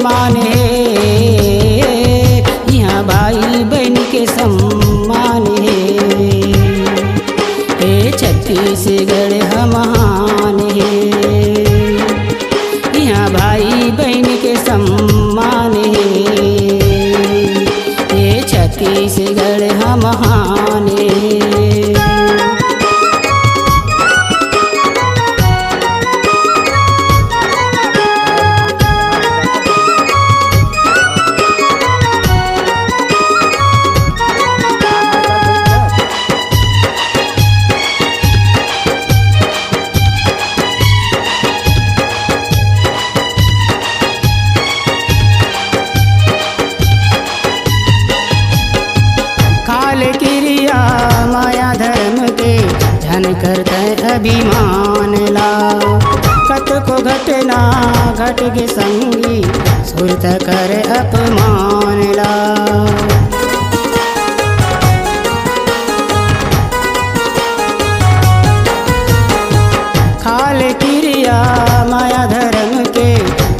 मान है, यहाँ भाई बहन के सम्मान है। हे छत्तीसगढ़ हम महान है, यहाँ भाई बहन के सम्मान है। हे छत्तीसगढ़ हम महान है। क्रिया माया धर्म के धन करते अभिमान ला। कत को घटना घट के संगी सुरत कर अपमान ला। खाल क्रिया माया धर्म के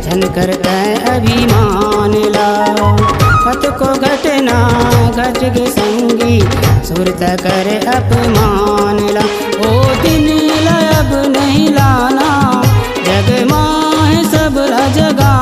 धन करते अभिमान ला। कत को घटना घट के संगी सुरत कर अपमान ला। ओ दिन अब नहीं लाना जग माँ सब जगा